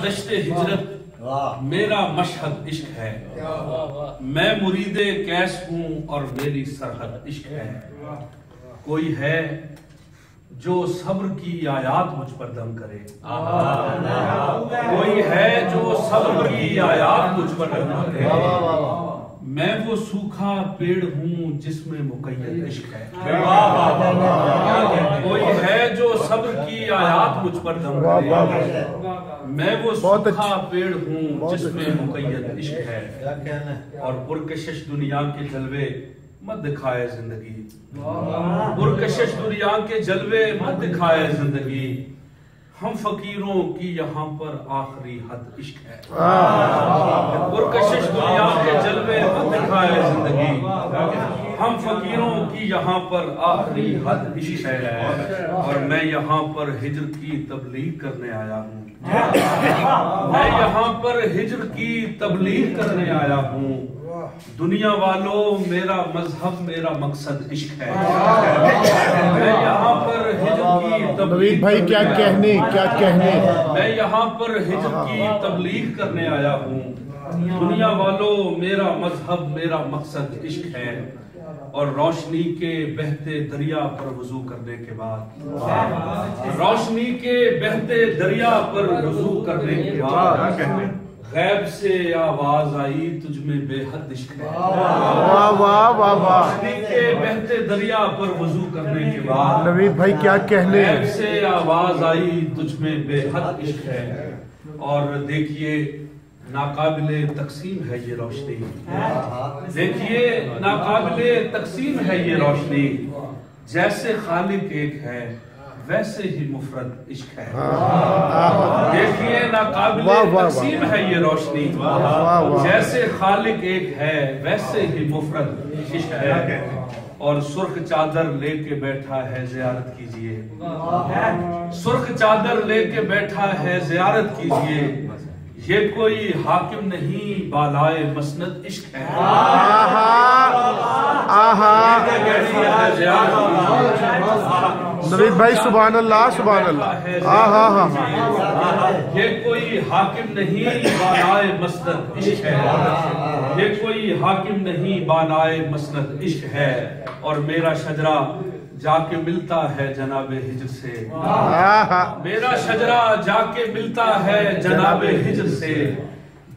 دشت ہجرت میرا مشہد عشق ہے، میں مرید کیس ہوں اور میری سرحد عشق ہے۔ کوئی ہے جو صبر کی آیات مجھ پر دم کرے، کوئی ہے جو صبر کی آیات مجھ پر دم کرے، میں وہ سوکھا پیڑ ہوں جس میں مقید عشق ہے۔ کوئی ہے جو صبر کی آیات مجھ پر دم کرے، میں وہ سوکھا پیڑ ہوں جس میں مقید عشق ہے۔ اور پرکشش دنیا کے جلوے مت دکھائے زندگی، پرکشش دنیا کے جلوے مت دکھائے زندگی، ہم فقیروں کی یہاں پر آخری حد عشق ہے۔ پرکشش دنیا کے جلوے مت دکھائے زندگی، ہم فقیروں کی یہاں پر آخری حد عشق ہے۔ اور میں یہاں پر ہجر کی تبلیغ کرنے آیا ہوں، میں یہاں پر ہجر کی تبلیغ کرنے آیا ہوں۔ دنیا والوں میرا مذہب میرا مقصد عشق ہے، میں یہاں پر ہجر کی تبلیغ بھائی کیا کہنے میں یہاں پر ہجر کی تبلیغ کرنے آیا ہوں۔ دنیا والوں میرا مذہب میرا مقصد عشق ہے۔ اور روشنی کے بہتے دریا پر وضو کرنے کے بعد، روشنی کے بہتے دریا پر وضو کرنے کے بعد غیب سے آواز آئی تجھ میں بے حد عشق ہے۔ روشنی کے بہتے دریا پر وضو کرنے کے بعد نوید بھائی کیا کہنے، غیب سے آواز آئی تجھ میں بے حد عشق ہے۔ اور دیکھیے ناقابل تقسیم ہے یہ روشنی، دیکھیے ناقابل تقسیم ہے یہ روشنی، جیسے خالق ایک ہے ویسے ہی مفرد عشق ہے۔ دیکھیے ناقابل تقسیم ہے یہ روشنی، جیسے خالق ایک ہے ویسے ہی مفرد عشق ہے۔ اور سرخ چادر لے کے بیٹھا ہے زیارت کیجئے، سرخ چادر لے کے بیٹھا ہے زیارت کیجئے، یہ کوئی حاکم نہیں بالائے مسند عشق ہے۔ نوید بھائی سبحان اللہ سبحان اللہ، یہ کوئی حاکم نہیں بالائے مسند عشق ہے، یہ کوئی حاکم نہیں بالائے مسند عشق ہے۔ اور میرا شجرہ جا کے ملتا ہے جناب ہجر سے، میرا شجرہ جا کے ملتا ہے جناب ہجر سے،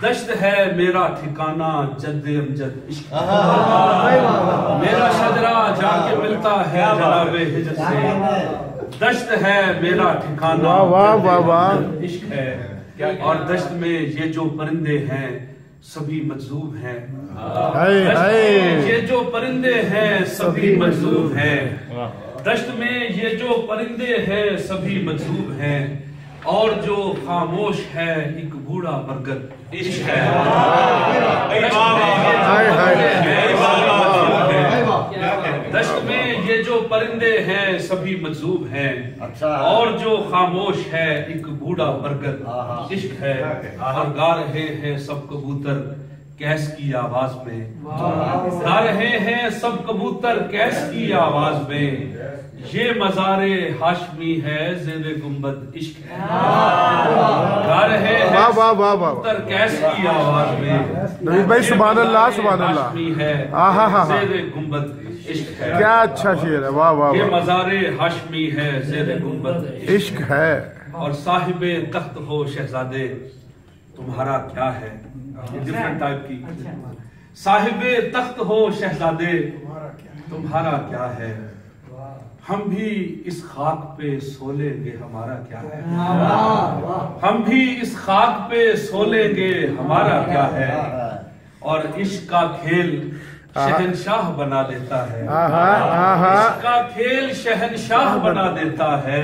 دشت ہے میرا ٹھکانہ جد امجد عشق ہے۔ میرا شجرہ جا کے ملتا ہے جناب ہجر سے، دشت ہے میرا ٹھکانہ جد امجد عشق ہے۔ اور دشت میں یہ جو پرندے ہیں سبھی مجذوب ہیں، یہ جو پرندے ہیں سبھی مجذوب ہیں، دشت میں یہ جو پرندے ہیں سبھی مجذوب ہیں، اور جو خاموش ہے ایک بوڑھا برگد عشق ہے۔ دشت میں یہ جو پرندے ہیں سبھی مجذوب ہیں، اور جو خاموش ہے ایک بوڑھا برگد عشق ہے۔ اور گا رہے ہیں سب کبوتر کیس کی آواز میں، گا رہے ہیں سب کبوتر کیس کی آواز میں، یہ مزار ہاشمی ہے زیر گنبد عشق ہے۔ گا رہے ہیں کبوتر کیس کی آواز میں، نوید بھائی سبحان اللہ سبحان اللہ، ہاشمی ہے زیر گنبد عشق ہے۔ کیا اچھا شعر ہے، واہ واہ، یہ مزار ہاشمی ہے زیر گنبد عشق ہے۔ اور صاحب تخت ہو شہزادے تمہارا کیا ہے، یہ ڈیفرنٹ ٹائپ کی، صاحب تخت ہو شہزادے تمہارا کیا ہے، ہم بھی اس خاک پہ سولیں گے ہمارا کیا ہے، ہم بھی اس خاک پہ سولیں گے ہمارا کیا ہے۔ اور عشق کا کھیل شہنشاہ بنا دیتا ہے، عشق کا کھیل شہنشاہ بنا دیتا ہے،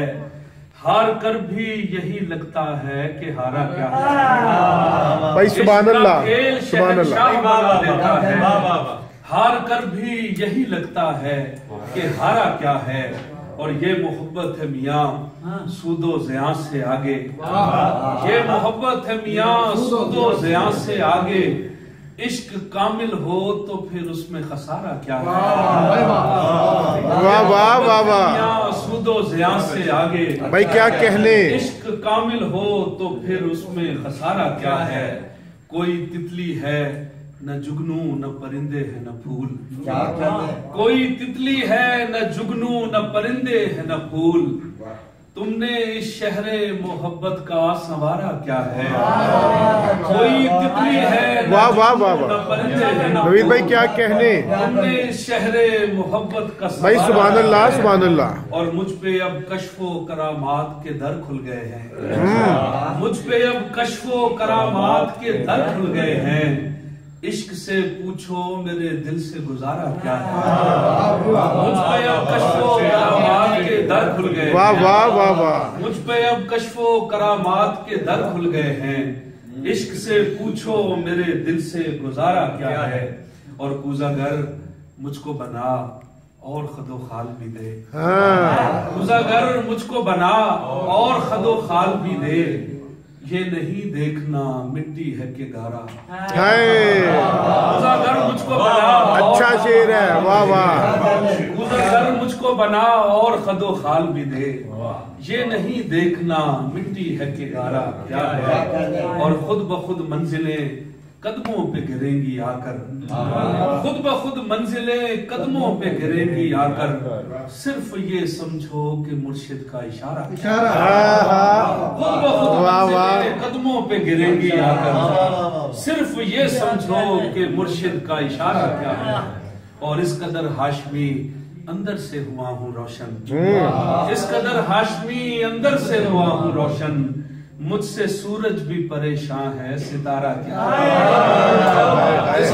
ہار کر بھی یہی لگتا ہے کہ ہارا کیا ہے۔ بھائی سبحان اللہ کھیل سبحان اللہ، شہنشاہ بنا دیتا ہے، ہار کر بھی یہی لگتا ہے کہ ہارا کیا ہے۔ اور یہ محبت ہے میاں سود و زیاں سے آگے، یہ محبت ہے میاں سود و زیاں سے آگے، عشق کامل ہو تو پھر اس میں خسارہ کیا ہے؟ واہ واہ واہ واہ دنیا سود و زیاں سے آگے بھائی کیا کہنے. عشق کامل ہو تو پھر اس میں خسارہ کیا ہے؟ کوئی تتلی ہے نہ جگنو نہ پرندے ہیں نہ پھول، کوئی تتلی ہے نہ جگنو نہ پرندے ہیں نہ پھول، تم نے اس شہر محبت کا سنوارا کیا ہے؟ کوئی تتلی ہے واہ واہ واہ نہ پرندے ہیں نہ نوید بھائی کیا کہنے. تم نے اس شہر محبت کا بھائی سبحان اللہ سبحان اللہ. اور مجھ پہ اب کشف و کرامات کے در کھل گئے ہیں، مجھ پہ اب کشف و کرامات کے در کھل گئے ہیں، عشق سے پوچھو میرے دل سے گزارا کیا ہے؟ مجھ پہ اب کشف و کرامات کے در کھل گئے ہیں، واہ واہ واہ واہ. مجھ پہ اب کشف و کرامات کے در کھل گئے ہیں، عشق سے پوچھو میرے دل سے گزارا کیا ہے؟ اور کوزہ گر مجھ کو بنا اور خد و خال بھی دے، کوزہ گر مجھ کو بنا اور خد و خال بھی دے، یہ نہیں دیکھنا مٹی ہے کہ گارا، کوزہ گر مجھ کو بنا اچھا شعر ہے. واہ واہ. کوزہ گر مجھ کو بنا اور خد و خال بھی دے، یہ نہیں دیکھنا مٹی ہے کہ گارا کیا ہے؟ اور خود بخود منزلیں قدموں پہ گریں گی آ کر، خود بخود منزلیں قدموں پہ گریں گی آ کر، صرف یہ سمجھو کہ مرشد کا اشارہ، خود بخود منزلیں قدموں پہ گریں گی آ کر، صرف یہ سمجھو کہ مرشد کا اشارہ کیا ہے؟ اور اس قدر ہاشمی اندر سے ہوا ہوں روشن، اس قدر ہاشمی اندر سے ہوا ہوں روشن، مجھ سے سورج بھی پریشان ہے ستارہ کیا ہے؟ اس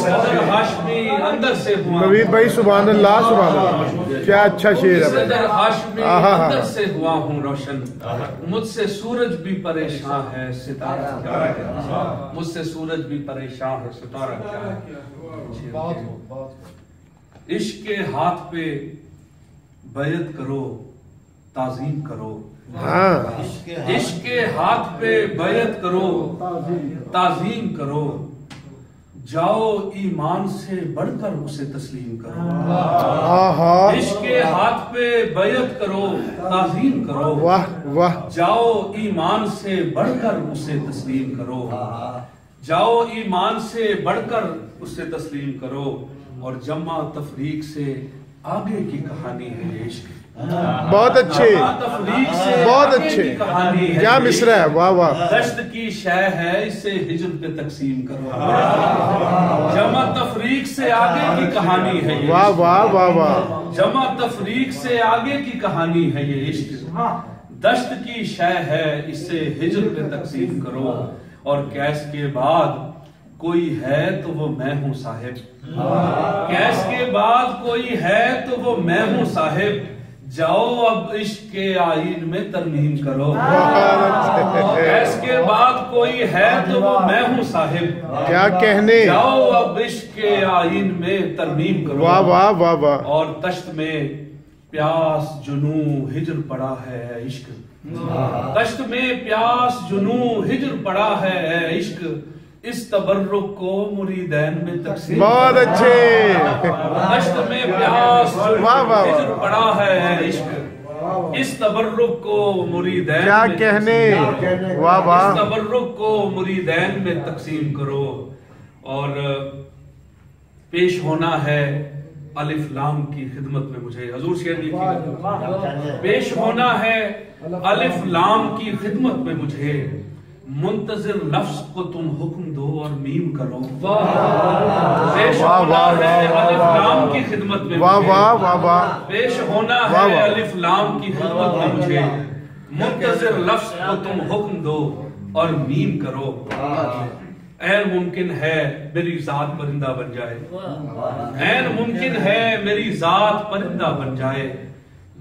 قدر ہاشمی اندر سے ہوا، نوید بھائی سبحان اللہ سبحان اللہ. کیا اچھا شعر ہے. اس قدر ہاشمی اندر سے ہوا ہوں روشن، مجھ سے سورج بھی پریشان ہے ستارہ کیا ہے؟ مجھ سے سورج بھی پریشان ہے ستارہ کیا ہے؟ عشق کے ہاتھ پہ بیعت کرو تعظیم کرو، عشق کے ہاتھ پہ بیعت کرو تعظیم کرو، جاؤ ایمان سے بڑھ کر اسے تسلیم کرو، عشق کے ہاتھ پہ بیعت کرو تعظیم کرو، واہ واہ. جاؤ ایمان سے بڑھ کر اسے تسلیم کرو، جاؤ ایمان سے بڑھ کر اسے تسلیم کرو، اور جمع تفریق سے آگے کی کہانی ہے یہ عشق، بہت اچھے تفریق سے بہت آگے اچھے. کی کہانی ہے کیا یہ مصرع ہے. واہ واہ. دشت کی شے ہے اسے ہجر پہ تقسیم کرو، جمع تفریق سے آگے کی کہانی ہے یہ واہ واہ واہ واہ. جمع تفریق سے آگے کی کہانی ہے یہ عشق، دشت کی شے ہے اسے ہجر پہ تقسیم کرو، اور کیس کے بعد کوئی ہے تو وہ میں ہوں صاحب، کیس کے بعد کوئی ہے تو وہ میں ہوں صاحب، جاؤ اب عشق کے آئین میں ترمیم کرو، کیس کے بعد کوئی ہے تو وہ میں ہوں صاحب، کیا کہنے. جاؤ اب عشق کے آئین میں ترمیم کرو. واہ واہ واہ واہ. اور تشت میں پیاس جنوں ہجر پڑا ہے عشق، تشت میں پیاس جنوں ہجر پڑا ہے عشق، اس تبرک کو مریدین میں تقسیم، بہت اچھے. تشت میں پیاس واہ واہ جنوں ہجر پڑا ہے عشق، اس تبرک کو مریدین کیا میں کہنے. تقسیم، واہ واہ. اس تبرک کو مریدین میں تقسیم کرو. اور پیش ہونا ہے الف لام کی خدمت میں مجھے، حضور شعر لکھی، پیش ہونا ہے الف لام کی خدمت میں مجھے، منتظر لفظ کو تم حکم دو اور میم کرو، پیش ہونا ہے الف لام کی خدمت میں واہ مجھے، واہ واہ واہ. پیش ہونا ہے الف لام کی خدمت میں مجھے، منتظر لفظ کو تم حکم دو اور میم کرو، این ممکن ہے میری ذات پرندہ بن جائے، این ممکن ہے میری ذات پرندہ بن جائے،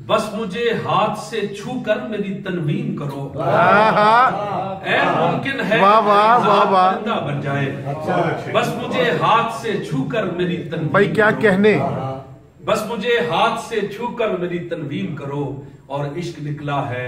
بس مجھے ہاتھ سے چھو کر میری تنوین کرو، این ممکن ہے واہ واہ میری واہ ذات واہ. پرندہ بن جائے، بس مجھے ہاتھ سے چھو کر میری تنوین بھائی کیا کہنے. بس مجھے ہاتھ سے چھو کر میری تنوین کرو. اور عشق نکلا ہے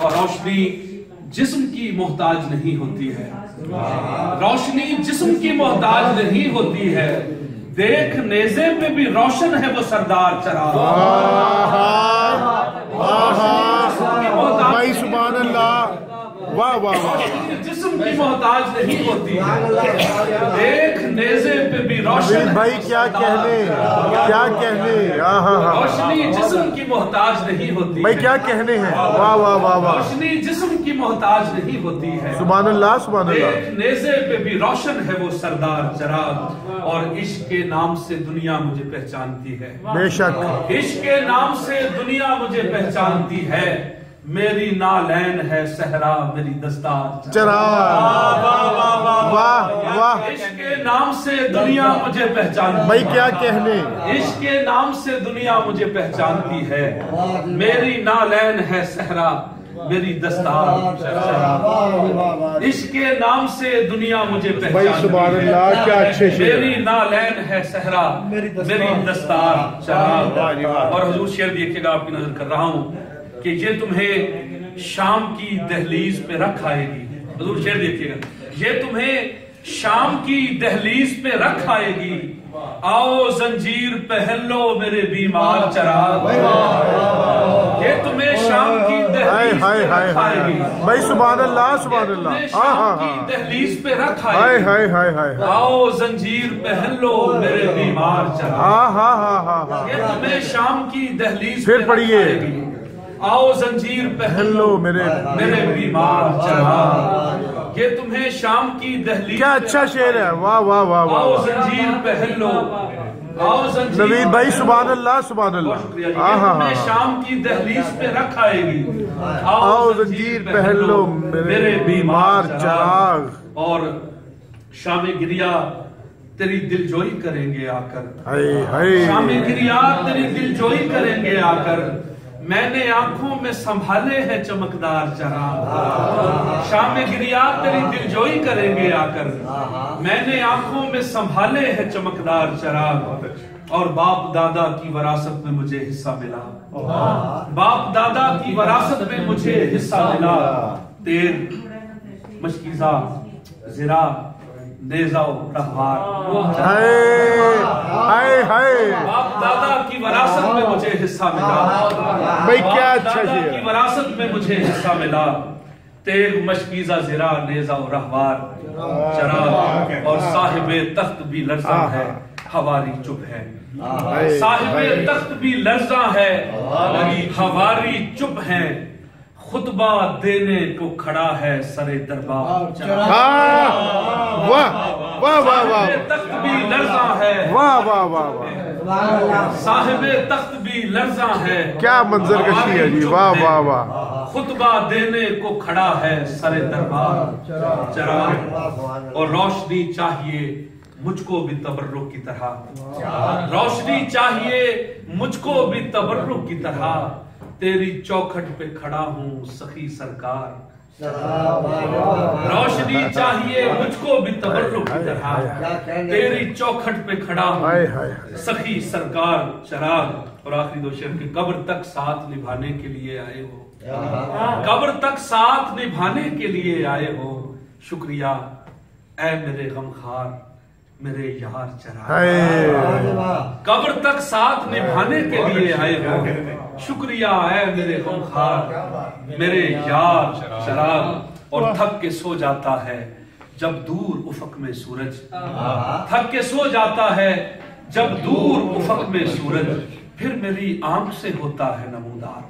اور روشنی جسم کی محتاج نہیں ہوتی ہے، روشنی جسم کی محتاج نہیں ہوتی ہے، دیکھ نیزے پہ بھی روشن ہے وہ سردار چراغ۔ بھائی سبحان اللہ، واہ واہ واہ، جسم کی محتاج نہیں ہوتی ہے، دیکھ نیزے پہ بھی روشن ہے بھائی کیا کہنے، کیا کہنے، روشنی جسم کی محتاج نہیں ہوتی، بھائی کیا کہنے ہیں، واہ واہ واہ واہ، روشنی جسم کی محتاج نہیں ہوتی ہے، سبحان اللہ سبحان اللہ، دیکھ نیزے پہ بھی روشن ہے وہ سردار چراغ، اور عشق کے نام سے دنیا مجھے پہچانتی ہے، بے شک، عشق کے نام سے دنیا مجھے پہچانتی ہے، میری نالین ہے صحرا میری دستار چراغ، واہ واہ، عشق کے نام سے دنیا مجھے پہچانتی ہے، بھائی کیا کہنے، عشق کے نام سے دنیا مجھے پہچانتی ہے، میری نالین ہے صحرا میری دستار چراغ، عشق کے نام سے دنیا مجھے بھائی پہچانتی سبحان ہے، اللہ کیا اچھے شعر، میری نالین ہے صحرا میری دستار چراغ۔ اور حضور شعر دیکھیے گا، آپ کی نظر کر رہا ہوں کہ یہ تمہیں شام کی دہلیز پہ رکھ آئے گی، حضور شعر دیکھیے گا، یہ تمہیں شام کی دہلیز پہ رکھ آئے گی، آؤ زنجیر پہن لو میرے بیمار چراغ، یہ تمہیں شام کی دہلیز پہ رکھ آئے گی، بھائی سبحان اللہ سبحان تمہیں اللہ، شام کی دہلیز پہ رکھ آئے ہائے گی، ہائے ہائے ہائے، آؤ زنجیر پہن لو میرے بیمار چراغ، ہاں ہاں ہاں ہاں ہاں، یہ تمہیں شام کی دہلیز پھر پہ رکھ پڑھیے، آئے گی، آؤ زنجیر پہن لو میرے بیمار چراغ، یہ تمہیں شام کی دہلیز کیا اچھا شعر ہے، واہ واہ واہ آؤ واہ، زنجیر پہن لو، آؤ زنجیر نوید بھائی سبحان اللہ سبحان بہت اللہ، شکریہ جی، ہاں یہ ہاں تمہیں ہاں، شام کی دہلیز پہ رکھ آئے گی، آؤ زنجیر پہن لو میرے بیمار چراغ، اور شام گریا تیری دل جوئی کریں گے آ کر، ہائے ہائے، شام گریا تیری دل جوئی کریں گے آ کر، میں نے آنکھوں میں سنبھالے ہیں چمکدار چراغ، شام گریا تیری دل جوئی کریں گے آ کر، میں نے آنکھوں میں سنبھالے ہیں چمکدار چراغ، اور باپ دادا کی وراثت میں مجھے حصہ ملا، باپ دادا کی وراثت میں مجھے حصہ ملا، تیر مشکیزہ زرا نیزہ و رہوار، ہائے ہائے، باپ دادا کی وراثت میں مجھے حصہ ملا، بھائی کیا باپ اچھا دادا شعر کی ہے، وراثت میں مجھے حصہ ملا، تیغ مشکیزہ زرا نیزہ و رہوار چراغ، اور صاحب تخت بھی لرزاں ہے ہواری چپ ہے، صاحب تخت بھی لرزاں ہے ہواری چپ ہے، خطبہ دینے کو کھڑا ہے سر دربار، ہاں، واہ واہ واہ واہ، صاحب تخت بھی لرزاں ہے، واہ واہ واہ واہ، صاحب تخت بھی لرزاں ہے، کیا منظر کشی ہے جی، واہ واہ واہ، خطبہ دینے کو کھڑا ہے سر دربار چراغ، اور روشنی چاہیے مجھ کو بھی تبرک کی طرح، روشنی چاہیے مجھ کو بھی تبرک کی طرح، تیری چوکھٹ پہ کھڑا ہوں سخی سرکار، روشنی چاہیے مجھ کو بھی تبرک کی طرح، تیری چوکھٹ پہ کھڑا ہوں سخی سرکار چراغ، اور آخری دو شعر کہ قبر تک ساتھ نبھانے کے لیے آئے ہو، قبر تک ساتھ نبھانے کے لیے آئے ہو، شکریہ اے میرے غمخوار میرے یار چراغ، قبر تک ساتھ نبھانے کے لیے آئے ہو، شکریہ اے میرے غمخوار میرے یار چراغ، اور تھک کے سو جاتا ہے جب دور افق میں سورج، تھک کے سو جاتا ہے جب دور افق میں سورج، پھر میری آنکھ سے ہوتا ہے نمودار۔